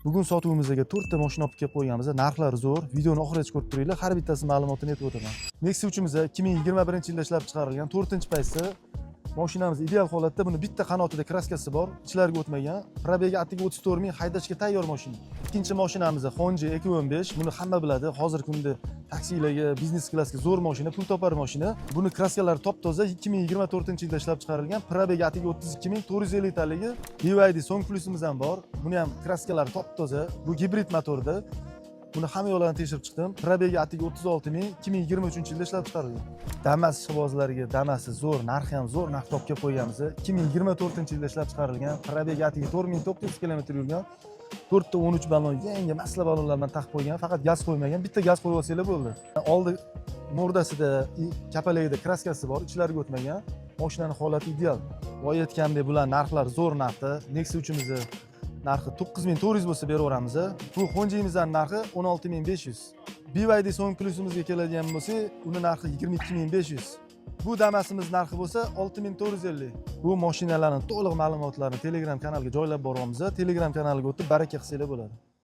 Bugun sotuvimizga 4 ta mashina olib kelib qo'yganmiz. Narxlari zo'r. Videoni oxirigacha ko'rib turinglar. Har bittasi ma'lumotini aytib o'taman. Nexia 3imiz 2021-yilda ishlab chiqarilgan 4-paysi mashinamiz ideal holatda. Buni bitta qanotida kraskasi bor, ichlariga o'tmagan. Probegi atiga 34 ming, haydashga tayyor mashina. Ikkinchi mashinamiz Honda EQ15. Buni hamma biladi. Hozirgi kunda taksilarga, biznes klassga zo'r mashina, pul topar mashina. Buni kraskalari top-toza 2024-yilda ishlab chiqarilgan. Probegi atiga 32 ming, 450 taligi. BYD Song Plus'imiz ham bor. Buni ham kraskalari top-toza. Bu gibrid motorda. Buni hamma yo'llarni tekshirib chiqdim. Probegi atiga 36 ming, 2023-yilda ishlab chiqarilgan. Damas ishqibozlariga damasi zo'r, narxi ham zo'r narx topib kelib qo'yganmiz. 2024-yilda ishlab chiqarilgan. Probegi atiga 4900 km yurgan. 4 ta 13 ballon, yangi masla ballonlardan taqib qo'ygan. Faqat gaz qo'ymagan. Bitta gaz qo'yib olsanglar bo'ldi. Oldi mordasida, kapalagida kraskasi bor, ichlariga o'tmagan. Mashinaning holati ideal. Voy aytgandek, bular narxlari zo'r narxda. Nexia 3imizni narxi 9400 bo'lsa beraveramiz. Bu Honda'mizning narxi 16500. BYD Song Plus'imizga keladigan bo'lsa, uni narxi 22500. Bu Damasimiz narxi bo'lsa 6450. Bu mashinalarning to'liq ma'lumotlarini Telegram kanaliga joylab boramiz. Telegram kanaliga o'tib baraka qilsanglar bo'ladi.